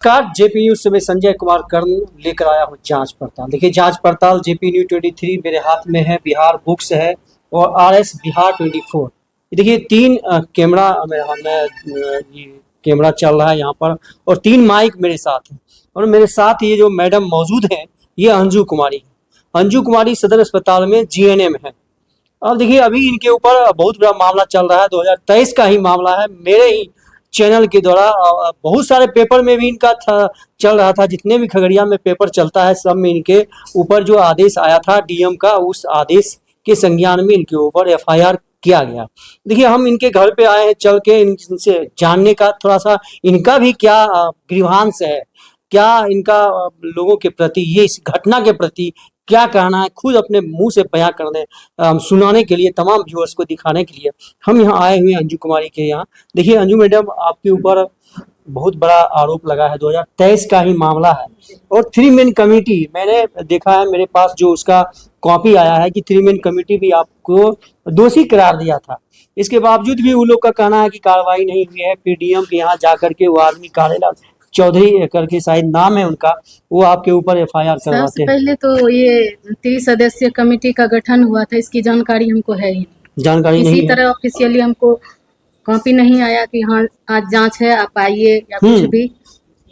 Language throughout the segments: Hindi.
नमस्कार। जेपी न्यूज से मैं संजय कुमार कर्ण लेकर आया हूँ जांच पड़ताल। देखिए जांच पड़ताल जेपी न्यूज 23 मेरे हाथ में है, बिहार बुक्स है और आरएस बिहार 24। देखिए तीन कैमरा मेरे हाथ में, ये कैमरा चल रहा है यहाँ पर और तीन माइक मेरे साथ है और मेरे साथ ये जो मैडम मौजूद है ये अंजू कुमारी है। अंजू कुमारी सदर अस्पताल में जीएनएम है। अब देखिए अभी इनके ऊपर बहुत बड़ा मामला चल रहा है, 2023 का ही मामला है। मेरे ही चैनल के द्वारा बहुत सारे पेपर में भी इनका चल रहा था, जितने भी खगड़िया में पेपर चलता है सब में इनके ऊपर जो आदेश आया था डीएम का, उस आदेश के संज्ञान में इनके ऊपर एफआईआर किया गया। देखिए हम इनके घर पे आए हैं चल के इनसे जानने का थोड़ा सा इनका भी क्या ग्रीवांस है, क्या इनका लोगों के प्रति, ये इस घटना के प्रति क्या कहना है, खुद अपने मुंह से बयां करने सुनाने के लिए, तमाम व्यूअर्स को दिखाने के लिए हम यहाँ आए हुए हैं अंजू कुमारी के यहाँ। देखिए अंजू मैडम, आपके ऊपर बहुत बड़ा आरोप लगा है, 2023 का ही मामला है और 3 मेन कमेटी मैंने देखा है, मेरे पास जो उसका कॉपी आया है कि 3 मेन कमेटी भी आपको दोषी करार दिया था। इसके बावजूद भी उन लोग का कहना है कि कार्रवाई नहीं हुई है। फिर डीएम के यहाँ जा करके वो आदमी कालेलाल चौधरी करके शायद नाम है उनका, वो आपके ऊपर एफआईआर करवाते हैं। पहले तो ये 30 सदस्यीय कमेटी का गठन हुआ था, इसकी जानकारी हमको है ही जानकारी नहीं इसी तरह ऑफिशियली हमको कॉपी नहीं आया कि हाँ आज जांच है आप आइए या कुछ भी।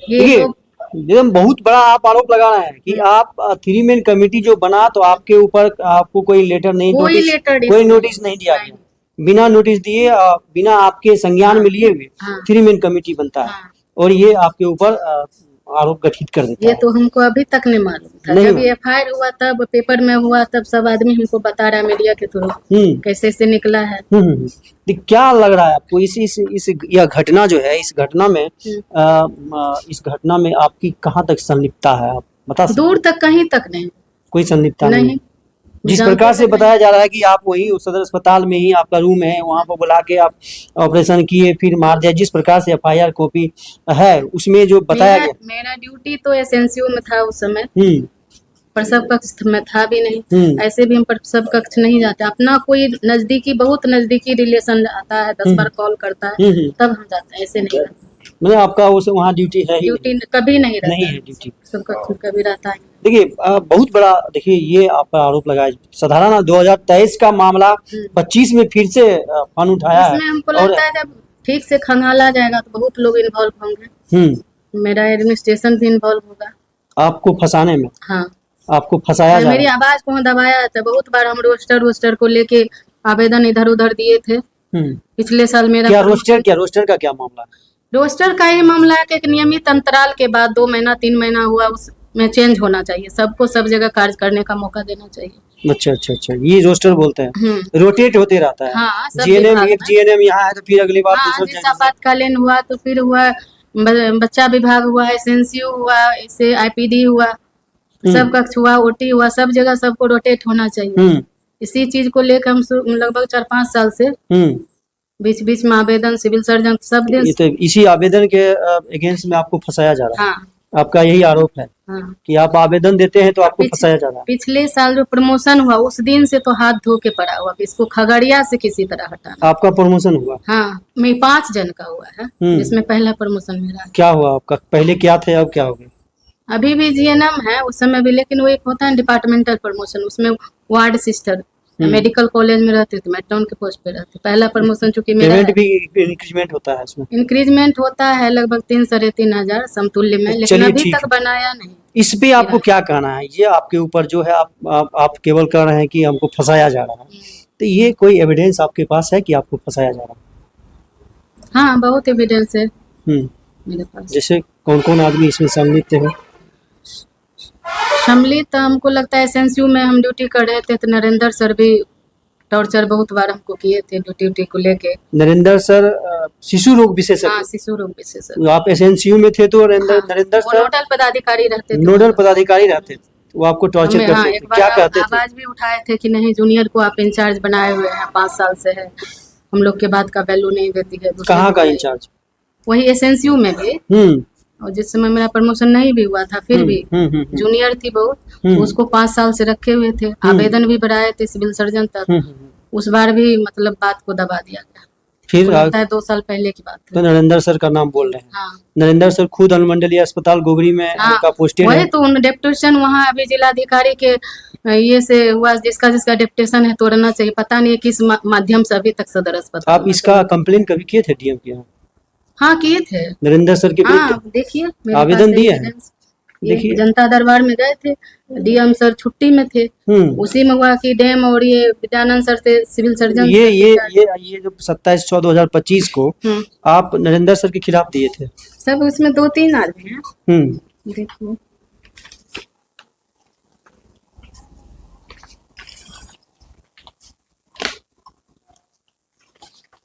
ये एकदम बहुत बड़ा आप आरोप लगा रहे हैं कि आप 3 मेन कमेटी जो बना तो आपके ऊपर आपको कोई लेटर नहीं, कोई नोटिस नहीं दिया गया, बिना नोटिस दिए बिना आपके संज्ञान में लिए हुए 3 मेन कमेटी बनता है और ये आपके ऊपर आरोप गठित कर देता है। ये तो हमको अभी तक नहीं मालूम था। जब एफआईआर हुआ तब पेपर में हुआ तब सब आदमी हमको बता रहा है मीडिया के थ्रू कैसे से निकला है। क्या लग रहा है आपको इस यह घटना जो है, इस घटना में आपकी कहाँ तक संलिप्तता है, आप बता सकते? दूर तक, कहीं तक नहीं, कोई संलिप्तता नहीं। जिस प्रकार से बताया जा रहा है कि आप वही सदर अस्पताल में ही आपका रूम है, वहां पर बुला के आप ऑपरेशन किए फिर मार दिया, जिस प्रकार से एफआईआर कॉपी है उसमें जो बताया गया। मेरा ड्यूटी तो एसएनसीयू में था उस समय, प्रसव कक्ष में था भी नहीं। ऐसे भी हम प्रसव कक्ष नहीं जाते, अपना कोई नजदीकी, बहुत नजदीकी रिलेशन आता है 10 बार कॉल करता है तब हम जाते हैं, ऐसे नहीं रहते। मतलब आपका उस वहाँ ड्यूटी है? ड्यूटी कभी नहीं रहता, नहीं है ड्यूटी, सबका कभी रहता है। देखिए बहुत बड़ा, देखिए ये आपका आरोप लगा है साधारण 2023 का मामला 25 में फिर से फन उठाया है। हमको लगता है जब ठीक से खंगाला जाएगा तो बहुत लोग इन्वॉल्व होंगे, मेरा एडमिनिस्ट्रेशन भी इन्वॉल्व होगा आपको फंसाने में। हाँ, आपको फंसाया जा, मेरी आवाज को दबाया था। बहुत बार हम रोस्टर को लेके आवेदन इधर उधर दिए थे। पिछले साल मेरा रोस्टर का क्या मामला? रोस्टर का ही मामला है कि एक नियमित अंतराल के बाद 2 महीना 3 महीना हुआ उसमें चेंज होना चाहिए, सबको सब जगह कार्य करने का मौका देना चाहिए। अच्छा, ये रोस्टर बोलते हैं, रोटेट होते रहता है। हाँ, जीएनएम यहाँ है तो फिर अगली बार आपातकालीन हुआ तो फिर हुआ, बच्चा विभाग हुआ, एसएनसीयू हुआ, ऐसे आईपीडी हुआ, सब कक्ष हुआ, ओटी हुआ, सब जगह सबको रोटेट होना चाहिए। इसी चीज को लेकर हम लगभग 4-5 साल से बीच में आवेदन, सिविल सर्जन सब दिन तो इसी आवेदन के अगेंस्ट में आपको फंसाया जा रहा है। आपका यही आरोप है कि आप आवेदन देते हैं तो आपको फंसाया जा रहा है। पिछले साल जो प्रमोशन हुआ उस दिन से तो हाथ धो के पड़ा हुआ, इसको खगड़िया से किसी तरह हटाना। आपका प्रमोशन हुआ? हाँ, मैं 5 जन का हुआ है, जिसमें पहला प्रमोशन मेरा। क्या हुआ आपका? पहले क्या थे, अब क्या हो गया? अभी भी जीएनएम है उस समय भी, लेकिन वो एक होता है डिपार्टमेंटल प्रमोशन, उसमें वार्ड सिस्टर, मेडिकल कॉलेज में रहते थे, मैं टाउन के पोस्ट पे रहती। पहला प्रमोशन चूंकि मेरा भी इंक्रीजमेंट होता है, इसमें इंक्रीजमेंट होता है लगभग 3-3.5 हजार समतुल्य में, लेकिन अभी तक बनाया नहीं। इस पे आपको क्या कहना है? ये आपके ऊपर जो है आप केवल कह रहे हैं कि हमको फंसाया जा रहा है, तो ये कोई एविडेंस आपके पास है कि आपको फंसाया जा रहा है? हाँ, बहुत एविडेंस है मेरे पास। जैसे कौन कौन आदमी इसमें सम्मिलित है? सम्मिलित हमको लगता है एसएनसीयू में हम ड्यूटी कर रहे थे तो नरेंद्र सर भी टॉर्चर बहुत बार हमको किए थे ड्यूटी को लेके। नरेंद्र सर शिशु रोग विशेषज्ञ? हाँ, शिशु रोग विशेषज्ञ। आप एसएनसीयू में थे तो नरेंद्र सर नोडल पदाधिकारी रहते थे। नोडल पदाधिकारी रहते थे, वो आपको टॉर्चर करते थे, क्या कहते थे? आवाज भी उठाए थे कि नहीं जूनियर को आप इंचार्ज बनाए हुए हैं, 5 साल से है, हम लोग के बात का वैल्यू नहीं देती है। कहाँ का इंचार्ज? वही एसएनसीयू में भी, और जिस समय मेरा प्रमोशन नहीं भी हुआ था फिर भी जूनियर थी बहुत, तो उसको 5 साल से रखे हुए थे। आवेदन भी बढ़ाए थे सिविल सर्जन तक, उस बार भी मतलब बात को दबा दिया गया। फिर लगता है 2 साल पहले की बात तो है। नरेंद्र सर का नाम बोल रहे हैं। हाँ नरेंद्र सर खुद अनुमंडलीय अस्पताल गोगरी में हाँ उनका पोस्टेड वही है। तो उन डेप्यूटेशन वहाँ अभी जिलाधिकारी के ये से हुआ, जिसका जिसका डेप्यूटेशन है तोड़ना चाहिए, पता नहीं है किस माध्यम से अभी तक सदर अस्पताल आप इसका कंप्लेन कभी किए थे डीएम के यहाँ? हाँ किए थे। नरेंद्र सर के हाँ विरुद्ध देखिए मेरे आवेदन पास दिए हैं? evidence। ये देखिए। जनता दरबार में गए थे, डीएम सर छुट्टी में थे, उसी में हुआ कि डैम और ये विद्यानंद सर से सिविल सर्जन ये से ये ये जो 27/6/2025 को आप नरेंद्र सर के खिलाफ दिए थे। सब उसमें 2-3 आदमी हैं। देखिए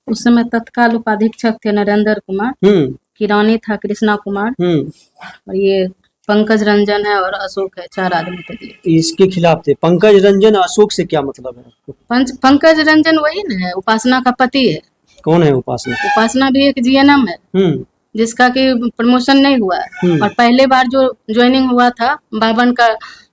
उस समय तत्काल उपाधीक्षक थे नरेंद्र कुमार, किरानी था कृष्णा कुमार, और ये पंकज रंजन है और अशोक है, 4 आदमी थे दिए। इसके खिलाफ थे। पंकज रंजन अशोक से क्या मतलब है आपको? पंकज रंजन वही ना है, उपासना का पति है। कौन है उपासना? उपासना भी एक जीएनएम है जिसका कि प्रमोशन नहीं हुआ है, और पहले बार जो ज्वाइनिंग हुआ था 52 का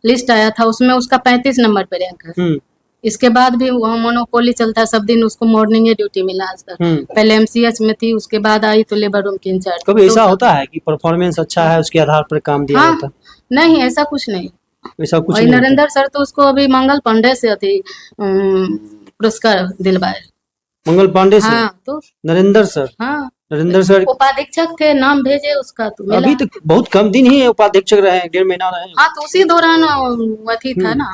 लिस्ट आया था, उसमें उसका 35 नंबर पे रैंक है। इसके बाद भी वहाँ मोनोपोली चलता है, सब दिन उसको मॉर्निंग में ड्यूटी मिला आज तक। पहले एमसीएच में थी, उसके बाद आई तो लेबर रूम की इंचार्ज। कभी ऐसा होता है कि परफॉर्मेंस अच्छा है उसके आधार पर काम दिया जाता है? नहीं ऐसा कुछ नहीं, ऐसा कुछ और नहीं। नरेंद्र सर तो उसको अभी मंगल पांडे से अति पुरस्कार दिलवाए। मंगल पांडे से? हाँ तो नरेंद्र सर? हाँ नरेंद्र सर उपाधीक्षक थे, नाम भेजे उसका तो मिला। अभी तक बहुत कम दिन ही उपाधीक्षक रहे, 1.5 महीना रहे। हाँ तो उसी दौरान अथी था ना,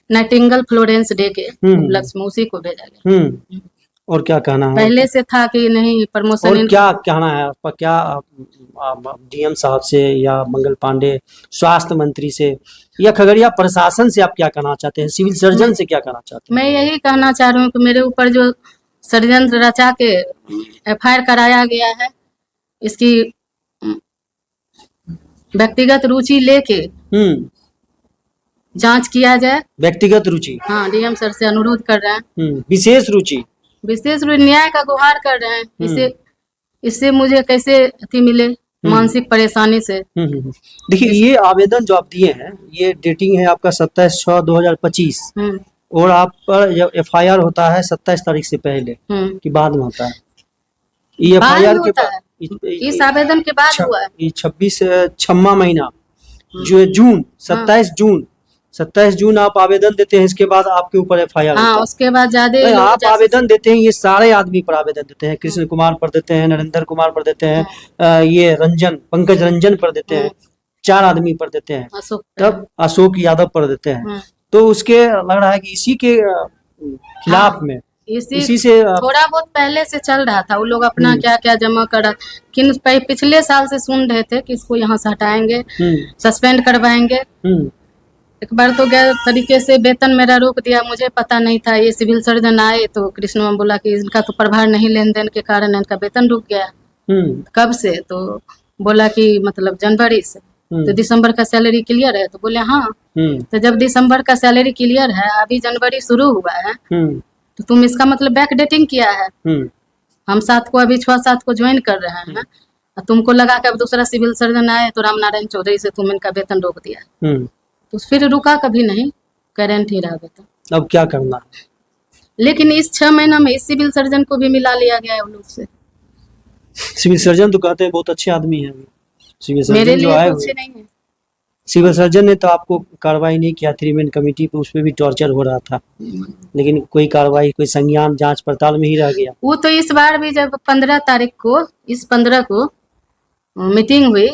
नाइटिंगल फ्लोरेंस डे के उपलक्ष्य में उसी को भेजा गया। और क्या कहना है? पहले से था कि नहीं प्रमोशन। और क्या कहना है आपका? क्या डीएम साहब से या मंगल पांडे स्वास्थ्य मंत्री से या खगड़िया प्रशासन से आप क्या कहना चाहते हैं? सिविल सर्जन से क्या कहना चाहते हैं? मैं यही कहना चाह रही हूँ कि मेरे ऊपर जो षड्यंत्र रचा के एफआईआर कराया गया है, इसकी व्यक्तिगत रुचि लेके जांच किया जाए। व्यक्तिगत रुचि? हाँ डीएम सर से अनुरोध कर रहे हैं। विशेष रुचि? विशेष रूप न्याय का गुहार कर रहे हैं। इससे मुझे कैसे अति मिले मानसिक परेशानी से। देखिए ये आवेदन जो आप दिए हैं, ये डेटिंग है आपका 27/6/2025 और आप पर जब एफआईआर होता है 27 तारीख से पहले कि बाद में होता है? ये एफआईआर के बाद, इस आवेदन के बाद हुआ है। ये 26वां महीना जो जून 27 जून आप आवेदन देते हैं, इसके बाद आपके ऊपर एफआईआर होता है। उसके बाद ज्यादा आप आवेदन देते हैं, ये सारे आदमी पर आवेदन देते हैं। कृष्ण कुमार पर देते हैं, नरेंद्र कुमार पर देते हैं, ये पंकज रंजन पर देते हैं, 4 आदमी पर देते हैं, तब अशोक यादव पर देते हैं। तो उसके लग रहा है कि इसी के खिलाफ में इसी से थोड़ा बहुत पहले से चल रहा था। वो लोग अपना क्या क्या जमा कर, पिछले साल से सुन रहे थे कि इसको यहाँ से हटाएंगे, सस्पेंड करवाएंगे। एक बार तो गैर तरीके से वेतन मेरा रोक दिया, मुझे पता नहीं था। ये सिविल सर्जन आए तो कृष्ण बोला कि इनका तो प्रभार नहीं लेन देन के कारण इनका वेतन रुक गया। कब से? तो बोला कि मतलब जनवरी से। तो दिसंबर का सैलरी क्लियर है? तो बोले हाँ। तो जब दिसंबर का सैलरी क्लियर है, अभी जनवरी शुरू हुआ है, तो तुम इसका मतलब बैक डेटिंग किया है। हम 7 को अभी 6-7 को ज्वाइन कर रहे हैं, तुमको लगा कि अब दूसरा सिविल सर्जन आए तो राम नारायण चौधरी से तुम इनका वेतन रोक दिया। तो फिर रुका कभी नहीं, करेंट ही रहा वेतन। अब क्या करना है? लेकिन इस 6 महीना में इस सिविल सर्जन को भी मिला लिया गया है उन लोग से। सिविल सर्जन तो कहते हैं बहुत अच्छे आदमी है। सिविल सर्जन मेरे जो लिए आए तो अच्छे नहीं है। सिविल सर्जन ने तो आपको कार्रवाई नहीं किया, 3 मैन कमेटी पे, उस पर भी टॉर्चर हो रहा था, लेकिन कोई कार्रवाई, कोई संज्ञान जांच पड़ताल में ही रह गया। वो तो इस बार भी जब 15 तारीख को, इस 15 को मीटिंग हुई,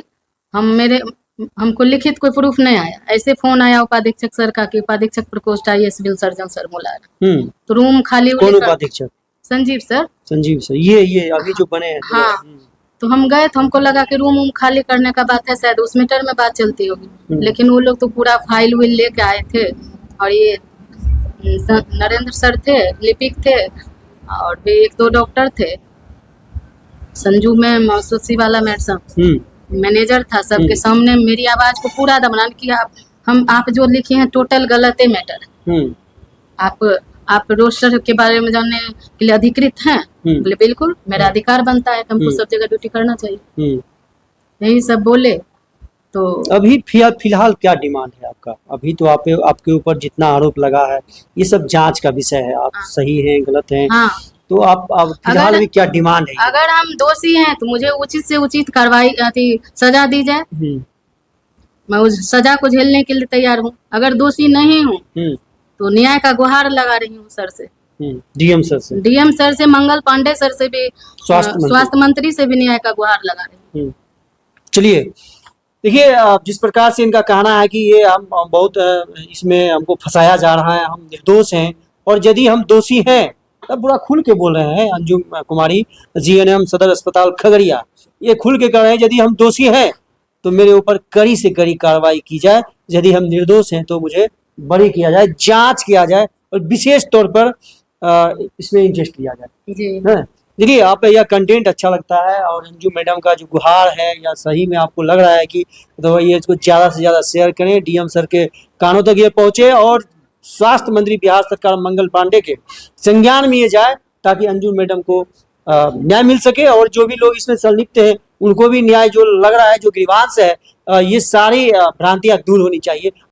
हमको लिखित कोई प्रूफ नहीं आया। ऐसे फोन आया उपाधीक्षक सर का कि उपाधीक्षक प्रकोष्ठ आइए सिविल सर्जन सर मुलार। तो रूम खाली। कौन उपाधीक्षक? संजीव सर। संजीव सर, ये अभी जो बने हैं। हाँ तो हम गए तो हमको लगा कि रूम खाली करने का बात है, शायद उस मीटर में बात चलती होगी। लेकिन वो लोग तो पूरा फाइल विल लेके आए थे, और ये नरेंद्र सर थे, लिपिक थे, और भी 1-2 डॉक्टर थे, संजू मैम, सुशी वाला मैडम, मैनेजर था। सबके सामने मेरी आवाज को पूरा दमन किया। आप जो लिखे हैं टोटल गलत है मैटर। आप रोस्टर के बारे में जानने के लिए अधिकृत हैं? बोले बिल्कुल, मेरा अधिकार बनता है, हमको सब जगह ड्यूटी करना चाहिए। यही सब बोले। तो अभी फिलहाल क्या डिमांड है आपका? अभी तो आपके ऊपर जितना आरोप लगा है ये सब जांच का विषय है, आप सही हैं गलत हैं। तो आप फिलहाल अगर- अभी क्या डिमांड है? अगर हम दोषी हैं तो मुझे उचित से उचित कार्रवाई सजा दी जाए। हम्म, मैं उस सजा को झेलने के लिए तैयार हूँ। अगर दोषी नहीं हूँ हम्म, तो न्याय का गुहार लगा रही हूँ सर से, डीएम सर से, डीएम सर से, मंगल पांडे सर से भी, स्वास्थ्य मंत्री से भी न्याय का गुहार लगा रही हूँ। चलिए, देखिए जिस प्रकार से इनका कहना है कि ये हम बहुत इसमें हमको फंसाया जा रहा है, हम निर्दोष हैं, और यदि हम दोषी हैं तब पूरा खुल के बोल रहे हैं अंजुम कुमारी, जीएनएम सदर अस्पताल खगड़िया, ये खुल के कह रहे हैं यदि हम दोषी हैं तो मेरे ऊपर कड़ी से कड़ी कार्रवाई की जाए, यदि हम निर्दोष हैं तो मुझे बरी किया जाए, जांच किया जाए, और विशेष तौर पर इसमें इंटरेस्ट लिया जाए। जी हाँ, देखिए आप यह कंटेंट अच्छा लगता है और अंजू मैडम का जो गुहार है या सही में आपको लग रहा है कि तो ये इसको ज़्यादा से ज़्यादा शेयर करें, डीएम सर के कानों तक ये पहुँचे और स्वास्थ्य मंत्री बिहार सरकार मंगल पांडे के संज्ञान में ये जाए, ताकि अंजू मैडम को न्याय मिल सके, और जो भी लोग इसमें संलिप्त हैं उनको भी न्याय जो लग रहा है, जो ग्रीवांस है, ये सारी भ्रांतियाँ दूर होनी चाहिए।